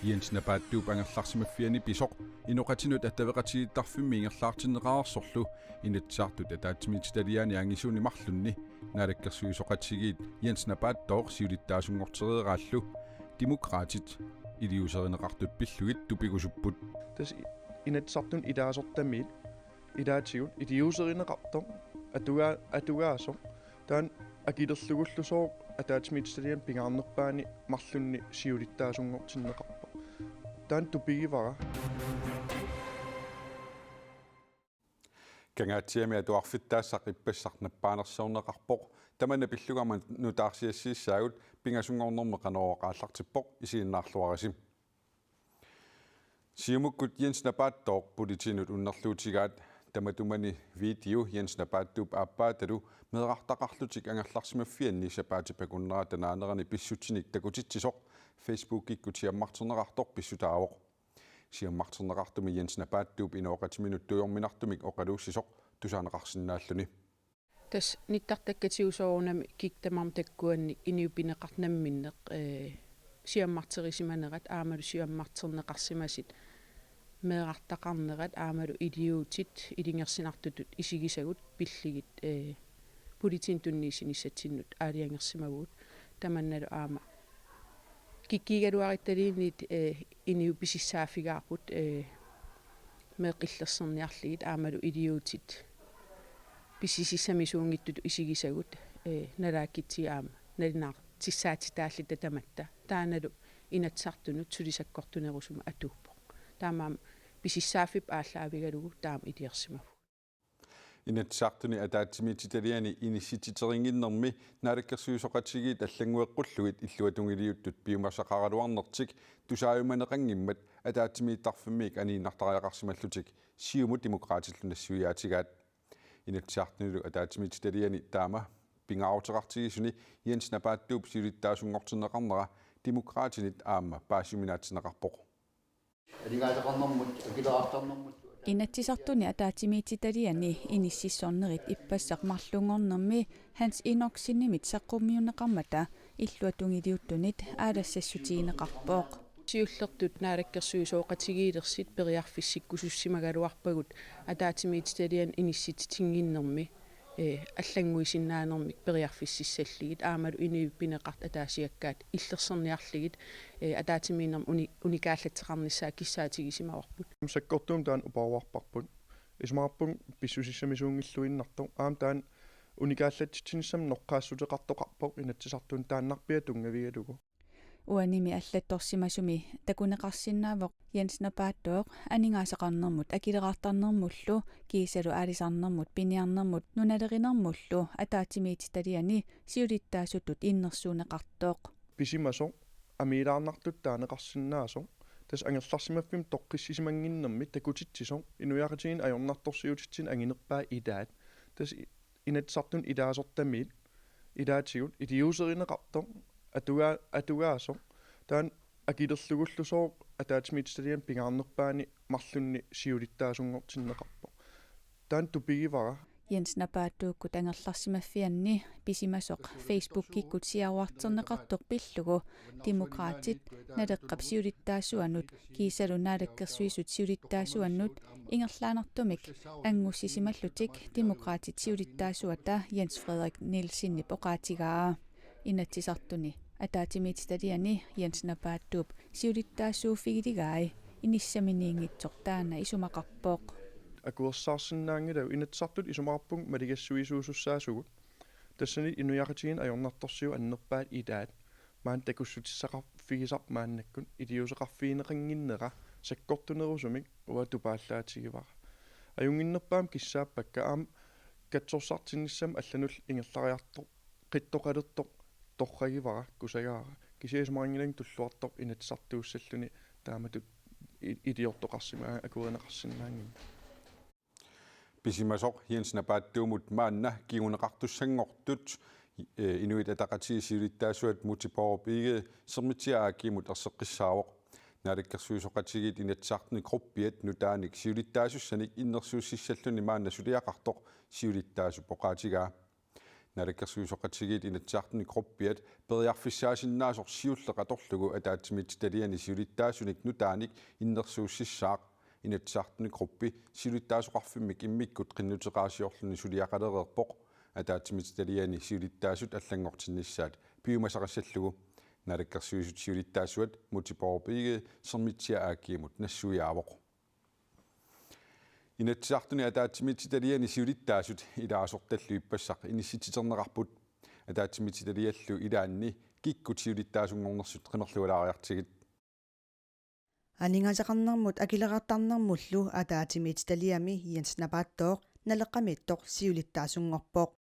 Jens Napaattuup angerlarsimaffiani pisoq inoqatinut attaveqatigiittarfimmi ingerlaartinneqaarsorlu inatsaartut ataatimiititaliaani angisuni marlunni naalakkersuisoqatigiit Jens Napaattoor siulittaasungorteriqaallu demokraatit iliuserineqartut pillugit tupigusupput tas inatsartun ilaasortamiit ilaatigut iliuserineqartor atugaaso taan akilerlugullusoo ataatimiititalian pingaarnerpaani marlunni siulittaasungortinneqarpo taan tupigivara kangaatiami atuarfittaassaq ippassarnappaanersorneqarpoq tamanna pillugaman nutaarsiassiissaagut pingasungornermeqanooqaallartippoq isiinnaarluarisim siumukkut Jens Napaattoor politinut unnerluutigaat tamatumani video Jens Napaattuup aappaatalu meerartaqarlutik angerlarsimaffianni sapaatipakunneraa tanaanerani pissutinik takutittisoq Facebook-ikkutiammarterneqartor pissutaavoq siammarterneqartumi Jens Napaattuup inooqatiminut tujorminartumik oqaluussisoq tusaaneqarsinnaalluni tas nittartakkatiusoorunami kiktamarm takkuanni iniupineqarnamminneq siammarterisimanerat aamalu siammarterneqarsimasit meerartaqarnerat aamalu idiuutit ilingersinartutut isigisagut pilligit pulitin tunniisinissatinnut aaliangersimaguut tamannalu aama kikkigaluarittaliinit iniupisissaafigaarput meeqillerserniarligit aamalu idiuutit pissisissamisuungittut isigisagut nalaakkitsi aama nalinaar tissaatitaallit tamatta taanalu inatsartunut sulisakkortunerusuma atuuppoq taamaam pisissaaffip aallaavigalugu taam iliarsimagu inatsartuni ataatimiititaliani inissititeringinnermi naalakkersuisoqatigiit аллангуэққуллугит иллуатунгилиуттут пиумассақараluarnertik тусааюманеқангиммат атаатимииттарфиммик анииннартариақарсималлутик сиуму демократиллунассуиаатигаат inatsartunulu ataatimiititaliani taama pingaarutеқартигисуни Jens Napaattuup сиулиттаасунгортиннеқарнера демократинит аама паасиминаатсинеқарпоқ Inatsisartuni ataatimiititaliani inississornerit ippassaq marlungornermi hans inorsinimit saqqummiuneqarmata illuatungiliuttunit aalassasutiineqarpooq siullertut naalakkersuisooqatigiilersit periarfissikkusussimagaluarpagut ataatimiititalian inissititinginnermi аллангуисиннаанермик периарфиссиссаллигит аамалу иниуппинеқарт атаасиаккаат иллерсерниарligit атаатимиинерм уникааллатеқарниссаа киссаатигисимаварпут саккортуум таан упаруарпарпут исмаарпун писсусиссамисуунгиллуиннартор аам таан уникааллатитсинissam ноққаассутеқартоқарпоқ инатсисартун тааннарпиа тунгавигалугу уаними аллатторсимасуми такунеқарсинаавоқ Jens Napaattoor анингаасеқарнэрмут акилеқартарнэрмуллу кисалу аалисарнэрмут пиниарнэрмут нуналеринэрмуллу атаатимиититалиани сиулиттаасутут иннерсуунеқартооқ писимасо амилаарнартут таанеқарсинаасо тас ангерларсимаффим тоққиссисимангиннэрми такутитсисо инуяқатигин ajornartorsiutitsin angинерпаа илаат тас инатсартун илаасортамиит илаатигут илиусеринеқартор атугаасо таан акилерлугуллусоо атаатимиититалиан пингаарнерпаани марлунни сиулиттаасунгортиннеқарпо таан тупигивара Jens Napaattuukkut angерларсимаффианни писимасоқ Facebook-киккут сиаруартернеқартоқ пиллугу демокраатит налеққап сиулиттаасуанут кисалу наалаккерсуисут сиулиттаасуаннут ингерлаанартумик ангуссисималлутик демокраатит сиулиттаасуата Jens Frederik Nielsinni поқаатигаа инатсисартуни атаатимиититалиани Jens Napaattuup сиулиттаасууффигилигаи иниссаминиингитсор таана исумақарпооқ акуерсаарсинаангилау инатсартут исумаарпун малигассуисуусуссаасугут тассани инуяқатигин ajornartorsiu аннерпаат илаат маан такуссутиссақарфигисарп мааннаккун илиусеқарфиинеқангиннера саккортунерусумик уатупааллаатигивара аюнгиннерпаам киссааппакка аам катсорсартиннссам алланул ингерлариарто қиттоқалертоқ торрагивара кусагаара кисиасмаангилан туллуартоқ инатсартууссаллуни тааматут илиортоқарсимаа акуеринеқарсинаангин писимасоқ Jens Napaattuumut маанна кигунеқартуссангортут инуит атақатигисиулиттаасуат мутипооруп иге сермитиааккимут ерсеққиссаавоқ naalakkersuisoqatigit inatsartni gruppiat nutaanik siulittaasussaanik innersuussissalluni maanna suliaqartoq siulittaasu poqaatigaa Nalakkersuusoqatigiit inatsiartuni gruppiat periarfissaasinnaasor siulleqatorlugu ataatsimit taliani siulittaasunik nutaanik innersuussissaaq inatsiartuni gruppi siulittaasuqarfimmik immikkut qinnuteqaasiorluni suliaqalereerpoq ataatsimit taliani siulittaasut allangortinnissaat piumasaqassallugu nalakkersuusut siulittaasuat mutipoorpiige sermitsia aakkiimut nassuiaavoq inatsiartuni ataatsimit taliani siulittaasut ilaasortallu ippassaq inissititerneqarput ataatsimit taliallu ilaanni kikkut siulittaasungornersut qimerlualaariartigit Aningasaqarnermut akileraartarnermullu ataatimit taliami Jens naleqqamittoq siulittaasungorpoq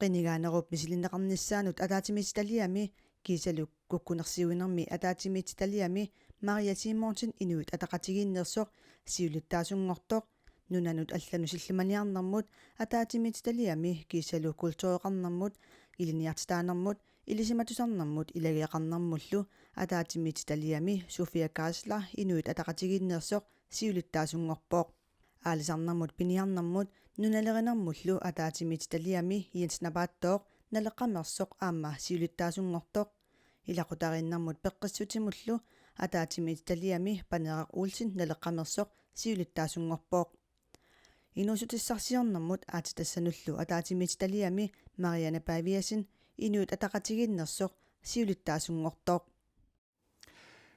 qinigaanerup misilinneqarnissaanut ataatimit taliami kiisaluk kukkunersiuinermi ataatimit taliami Maria Simonsen inuit ataqatigiinnersoq siulittaasungortoq nunanut allanusillimaniarnermut ataatimit taliami kiisaluk kultureqarnermut iliniartitaanermut ilisimatusarnermut ilagiaqarnermullu ataatimit taliami Sofia Kasla inuit ataqatigiinnersoq siulittaasungorpoq aalisarnermut piniarnermut nunalerinermullu ataatimit taliami Jens naleqqamersoq aamma siulittaasungortoq ilaqutariinnermut peqqissutimullu ataatimit taliami Paneeraq Olsen naleqqamersoq siulittaasungorpoq inusutissarsiornermut aatitassanullu ataatimit taliami Marianne Paviasen inuit ataqatigiinnersoq siulittaasungortoq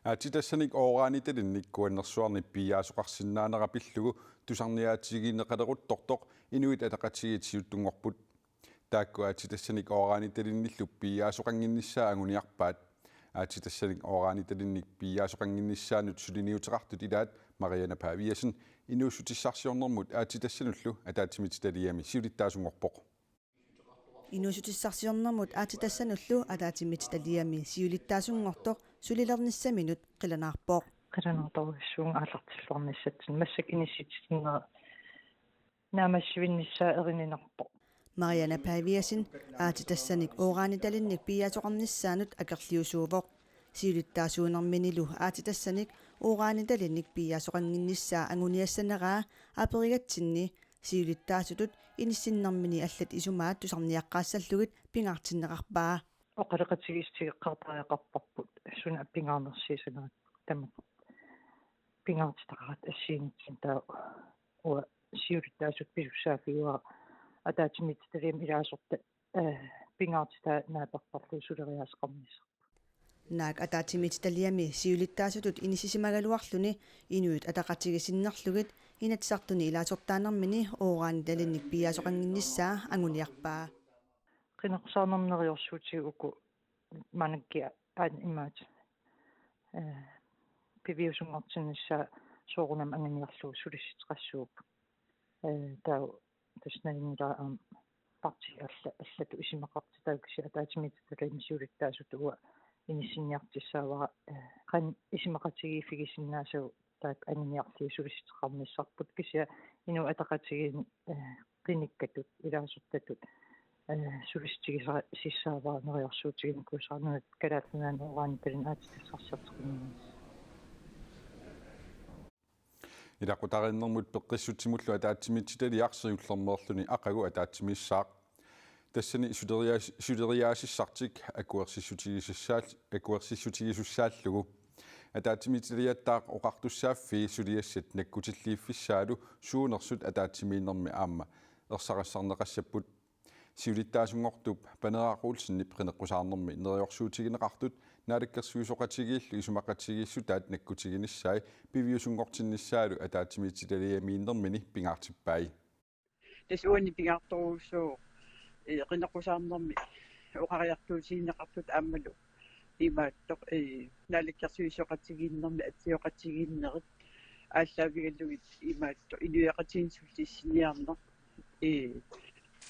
aatitassanik ooraanitalinnik kuannersuarni piaasoqarsinnaanерапилluгу тусарниаатигинеқалерутторtoq inuit ataqatigiit siuttungorput taakku aatitassanik ooraanitalinниллу piaasoqanginnissaa anguniarpaat aatitassanik ooraanitalinnik piaasoqanginnissaanut suliniuteqartut ilaat Marianne Paviasen inuussutissarsiornermut aatitassanullu ataatimit taliami siulittaasungorpoq inusutissarsiornermut aatitassanullu ataatimit taliami siulittaasungortoq sulilernissaminut qilanaarpoq qilanaartorissuun aallartilluarnissatsin massak inissitsinera naamassivиннissaa erinинarpoq Marianne Paviasen aatitassanik ooraanitalinnik piaasoqarnissaanut akerliusuuvoq siulittaasuunerminilu aatitassanik ooraanitalinnik piaasoqanginnissaa anguniassaneraa aperigatsinni siulittaasutut inissinnermini allat isumaat tusarniaqqaassallugit pingaartinneqarpaa oqaleqatigistigeqqartariaqarparput suna appingаарnersiisanerat tamat pingaartitaqarat assiinitsin taa uа siulittaasut pisussaafiguа ataatimit taliam ilaasorta pingaartita naaperparlu suleriaasqarnissa naak ataatimit taliami siulittaasutut inisisimagaluarluni inuit ataqatigisinnerlugit inatsartuni ilaasortaanermini ooraanitalinnik piaasoqanginnissaa anguniarpaa qineqsaarnermeriorsuutiuku manakkia aan imaat piviusungortinnissaa soorunam anganiarlu sulissitqassuup taa tasnainilaa parti allatu isimeqartitaukisi ataatimit taliami siulittaasut uа inissinniartissaavara qan isimeqatigiifigisinnaasau taak aniniarli sulissitqarnissarput kisia inu ataqatigiin qinikkatut ilaasortatut sulistigisara sissaavara neriorsuutigin kuusarnunat kalaatnaan ooraanitalin aatitassarsiarteqinniis ilaqutariinnermut peqqissutimullu ataatimit taliarsiullermerluni aqagu ataatimissаақ тассани сулериаасиссартик акуерсиссутигисуссааллугу атаатимитилиаттаақ оқартуссааффи сулиассат наккутиллииффиссаалу суунерсут атаатимииннэрми аама ерсақассарнеқассаппут сиулиттаасунгортуп Paneeraq Olsen ипқинеққусаарнэрми нериорсуутигинеқартут наалаккерсуисоқатигииллу исумақатигииссутаат наккутигиниссаи пивиусунгортинниссаалу атаатимитилиамииннэрмини пингаартиппаи тасуани пингаарторуссуу qinnequsаарnermi oqariartuusiinneqartut aammalu imaattoq naalakkersuisoqatigiinnermi atsiоqatigiinnerit ааллаавигаллугит имаатто илуяqatiinsullissiniarner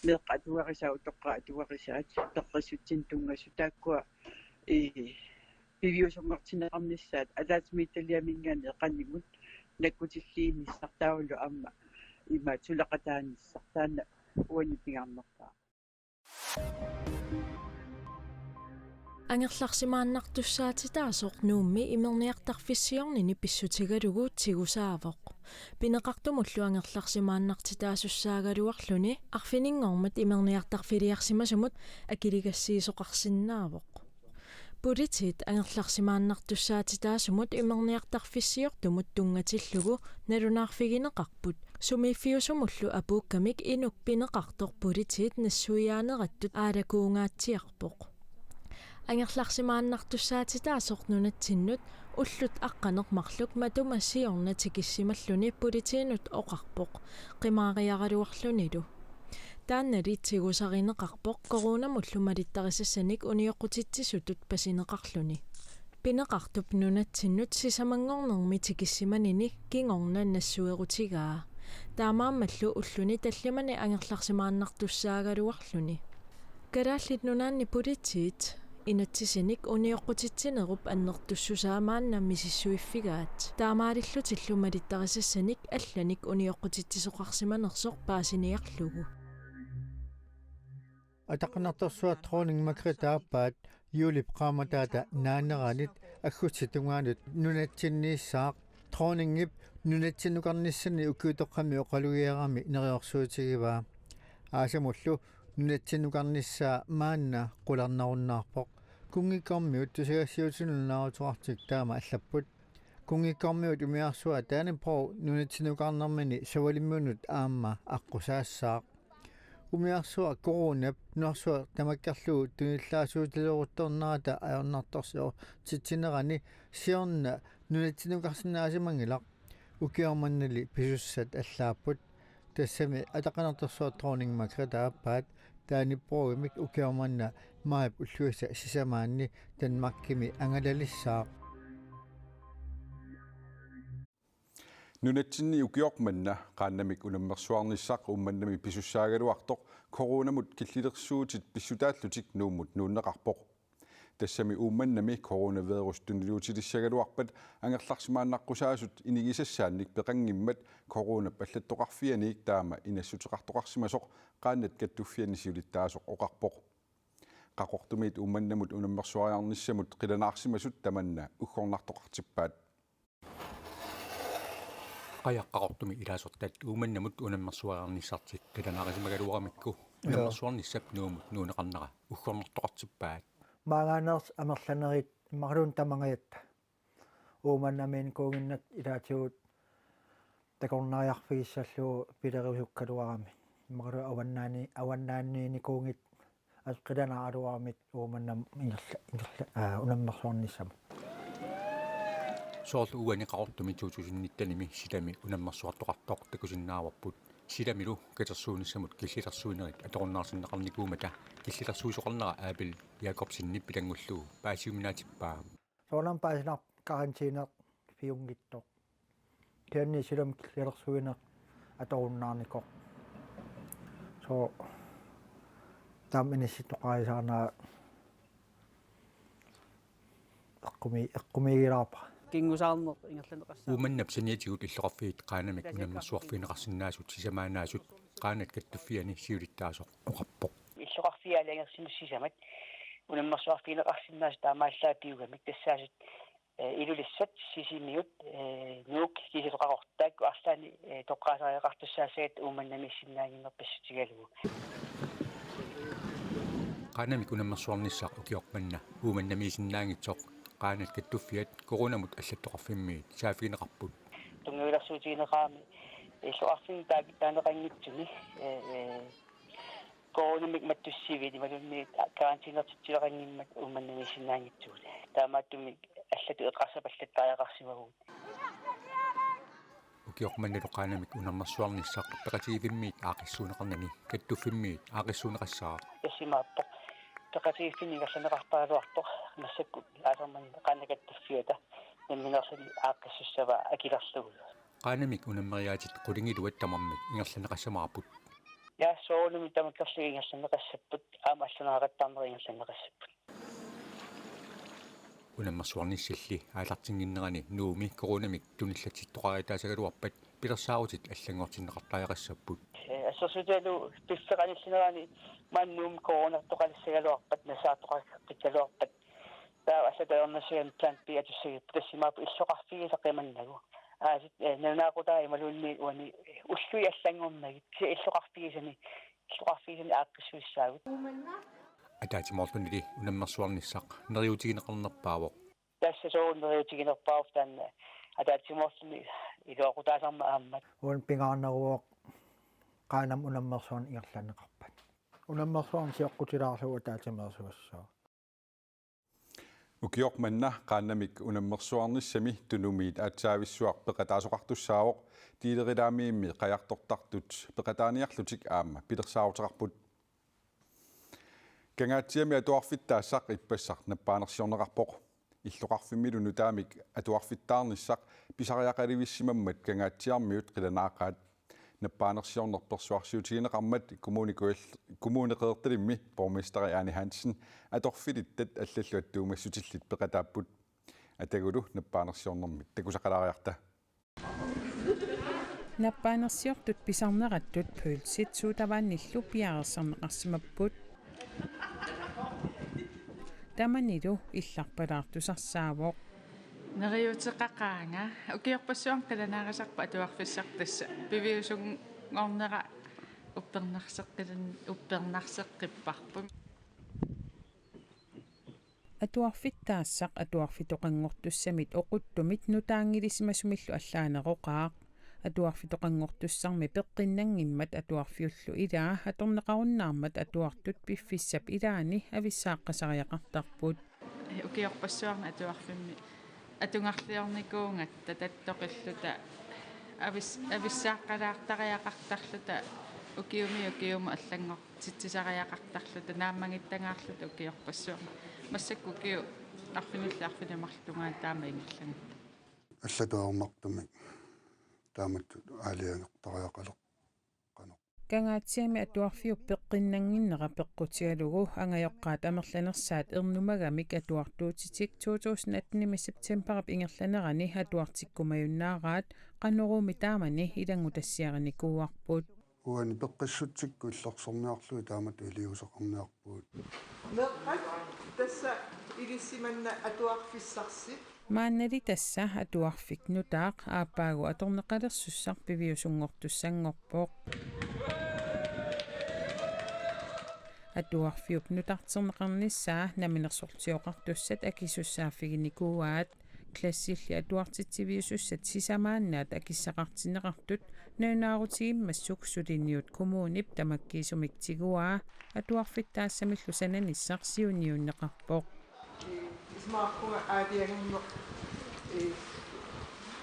meeqqatuarisau toqqaatuarissaat peqqissutsin tungassu taakkua piviusungortineqarnissaat ataatimiittaliamingaani eqanimut nakkutilliinissartaavullu aamma imaat sulaqataanissartaana uanipingaarnertaa Angerlarsimaannartussaatit nuummi imerniartarfissiornini pissutigalugu tigusaavoq. Pineqartumullu angerlarsimaannartitaasussaagaluarluni arfiningormat imerniartarfiliarsimasumut akiligassiisoqarsinnaavoq. Pulitit angerlarsimaannartussaatitaasumut imerniartarfissiortumut tungatillugu nalunaarfigineqarput sumiiffiusumullu apuukkamik inuk pineqartor pulitit nassuiaaneqattut aalakuungaatsiarpoq. Angerlarsimaannartussaatitaasornunatsinnut ullut aqqanermarluk matumassiorna tikissimalluni pulitiinut oqarpoq qimaariaraluarlunilu. Taannaliitsigusarineqarpoq koronamullu malittarisassanik unioqutitsisutut pasineqarluni. Pineqartup nunatsinnut sisamangornermi tikissimanini kingorna nassuerutigaa. Taamaammallu ulluni tallimani angerlarsimaannartussaagaluarluni. Kalaallit nunaanni pulitit inatsisinik unioqutitsinerup annertussusaamaanna misissuiffigaat. Taamaalillutillu malittarisassanik allanik unioqutitsisoqarsimanersoq paasiniarlugu. Ataqnartorsuat makritaapaat Julip qaamataata naaneranit aggutsitungaanut nunatsinniissaaq trooningip nunatsinnuqarnissani ukuutoqqami oqalugiarami neriorsuutigivaa aasamullu nunatsinnuqarnissaa maanna qularnarunnaarpoq kungikormiut tusigassiutununnarutuartik taama allapput kungikormiut umiarsuat taanipro nunatsinnuqarnermini savalimmunut aamma aqqusaassaq umiarsua koronap norsua tamakkarlugu tunillaasuutileruttornaata ajornartorsio titsinerani siorna nunatsinnuqarsinnaasimanngilaq ukiormannali pisussat allaapput tassami ataqanertorsua trooning makritaappaat taaniproogimik ukiormanna maap ulluissa sisamaanni tanmakkimi angalalissaaq Nunatsinni ukiormanna qaannamik unammersuarnissaq ummannami pisussaagaluartoq koronamut killilersuutit pissutaallutik nuummut nuunneqarpoq tassami ummannami coronavirus tunniluutilissagaluarpat angerlarsimaannaqqusaasut inigisassaannik peqangimmat corona pallattoqarfianiik taama inassuteqartoqarsimasoq qaannat kattuffiani siulittaasoq oqarpoq qaqortumit ummannamut unammersuariarnissamut qilanaarsimasut tamanna uggornartoqartippaat qayaqqaqortumi ilaasortat uumannamut unammersuariarnissartik qilanaarismagaluaramikku unammersuarnissap nuumut nuuneqarnera uggornertoqartippaat maangaaners amerlanerit marluun tamangayatta uumannamiin kuunginnat ilaatigut takornariarfigissalluu pilerisukkaluarami marlu awannaanniini kuungit asqilanaaluaramit uumannam unammersuarnissam soorlu uani qaqortumi tuutusinittanimi silami unammersuartoqartoq takusinnaawarput silamilu katersuunissamut killilersuinerit atoqornaarsinnaqarnikuumata killilersuusoqarnera aapil Jakobsinni pilangullu paasiuminaatippaa soorlam paasinar karantiineq fiungittoq kianni silam killilersuineq atoqornaarnikoq so tam inissitoqaarisaarnaa eqqumigilaarpa кингусаарнер ингерланеқассаа uumannap saniatigut иллоқарфиит qaanamik unammersuarfiineqarsinnaasut sisamaanaasut qaanat kattuffiani siulittaasoq oqarpoq иллоқарфиалиангерсинуссисамат унаммерсуарфиинеқарсиннаас таамааллаапиугамик тассаасут илулиссат сисимиут нуук кисилоқақортаакку арлаани тоққаасариақартуссаасагат ууманнамиссиннаагиннерпассутигалугу qaanamik unammersuarnissaaq ukiormanna uumannamiisinnaangitsoq qaanat kattuffiat koronamut аллаттоқарфиммиит саафигинеқарпут тунгуиларсуутигинеқаами иллоқарфин таанеқангитсуни коронамик маттуссивит ималунни карантинертитсилеқангиммат ууманнамиссиннаангитсуут таамааттуми аллату эқарсапаллаттааяқарсимагуут ukiormannalu qaanamik unammersuarnissaaq peqatiivimmiit aaqissuuneqarnani kattufimmiit aaqissuuneqassаа ясимааппо текатииффинигерланеқарпаалуарпо нассакку аасармани qaannakattuffiата намминерсани ааққиссуссава акилерлугу qaanamik unammeriyaatit qulingiluat tamarmik ingerlanеқассамаарпут я соолуми тамаккерлуги ингерланеқассаппут аама аллунааратаарнери ингерланеқассаппут unammersuarnissalli аалартингиннерани нууми коронамик туниллатиттоқаритаасагалуарпат пилерсаарутит аллангортиннеқартааяқассаппут ассерсуталу пиффеқаниллинерани маннуум коронартоқалиссагалуарпат насаартоқаққиккалуарпат таа асатаорнасиан план би атуссагип тассимаапу иллоқарфигисаққиманнагу ааsit нанаақутаа ималуунни уани уллуи аллангорнагит иллоқарфигисани ааққиссуиссаагут атаатимоорлунили унаммерсуарниссақ нериутигинеқарнерпаавоқ тассасоорнериутигинерпаав таанна атаатимоорлуни илуақутаасарма ааммат уун пингаарнеруоқ qaanam unammersuan igerlaneqarpat unammersuan siоққутилаарлугу таатимерсуассаа Ukiormanna qaannamik unammersuarnissami tunumit aatsaavissуар peqataasuqartussaavoq tiilerilaamiimmi qajartortartut peqataaniarlutik aamma pilersaarutaqarput kangaatiami atuarfittaassaq ippassaq nappaanersiorneqarpoq illoqarfimmilu nutaamik atuarfittaarnissaq pisariaqalivissimammat kangaatiarmiut qilanaaqaat nappaanersiornerpersuarsiutigineqarmat kommuneqeertalimmi borgmesteri Arne Hansen atorfilittat allalluattuumassutilit peqataapput atagulu nappaanersiornermit takusaqalaariarta nappaanersiortut pisarnerattut pulsit suutavaannillu piarersarneqarsimapput tamanilu illarpalaartusarsaavoq neriuteqaqaanga ukiorpassuan qilanaarisarpa atuarfissartassa piviusungornera uppernerseqqipparpum atuarfittaassaq atuarfitoqanngortussamit oquttumit nutaangilisimasumillu allaaneroqaaq atuarfitoqanngortussarmi peqqinnangimmat atuarfiullu ilaa atorneqarunnaarmat atuartut piffissap ilaani avissaaqqasariaqartarput ukiorpassuarna atuarfimmi atungarliornikuungatta tattoqilluta avissaaqqalaartariaqartarluta ukiuma allangor titsisariaqartarluta naammangittangаарluta ukiorpassuarna массакку киу арфиниллаарфинамарлунгаа таама ингиллан аллатуармартумик таамат аалиангертариақалеқ қано кангаатсиами атуарфиу пеққиннангиннера пеққутигалугу ангайоққаат амерланерсаат ернумагамик атуартуутитик 2018 септемберап ингерланерани атуартиккумаюннаараат қаннеруми таамани илангу тассиараникууарпут уани пеққиссутсикку иллерсорниарлуи таамат илиусеқарниарпуут меққат тасса илиссиманна атуарфиссарси мааннали тасса атуарфик нутаақ ааппаагу аторнеқалерсуссар пивиусунгортуссангорпоқ атуарфиуп нутартернеқарниссаа наминерсортиоқартуссат акисуссааффигиникууаат классилли атуартитсивиусуссат сисамааннаат акиссақартинеқартут нунаарутигиммассук сулинниут коммунип тамаккиисумиктигуаа атуарфиттаассамиллу сананиссар сиуниуннеқарпоқ исмааркуга аадиангуннеқ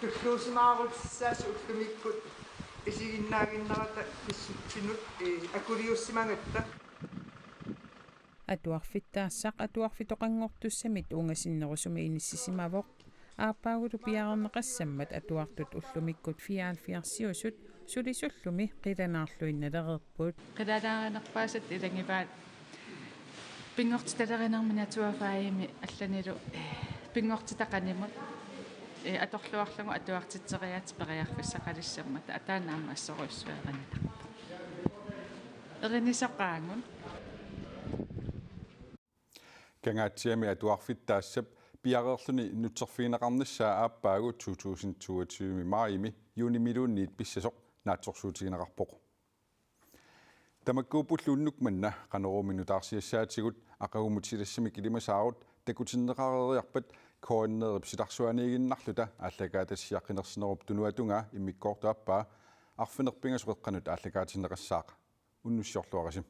туллуусимаарутсаас уллумиккут исигиннаагиннерата писсутсинут акулиуссимагатта атуарфиттаассақ атуарфитоқангортуссамит унгасиннерусуми иниссисимавоқ ааппаагулу пиарернеқассаммат атуартут уллумиккут фиаалфиарсиусут сулисуллуми қиланаарлуинналерерпут қиланааринерпаасат илангиваат пингортиталеринермина туафаими алланилу пингортитақанимут аторлуарлугу атуартитсериаат периарфиссақалиссаммата атаанаама ассоруйссуараниларпа эринисақаангун кангаатсиами атуарфиттаассап пиарерлуни нутсерфигинеқарниссаа ааппаагу 2022 маими юнимилуунниит писсасоқ наатсорсуутигинеқарпоқ тамаккуупуллууннук манна қанеруминутаарсиассаатигут ақагумутсилассами килимасаарут такутиннеқарериарпат кооннерып силарсуаниигиннарлута ааллагаатассиаққинерсинеруп тунуатунга иммиккоортааппаа арфинерпингасуқеққанут ааллагаатиннеқассаақа уннуссиорлуарасим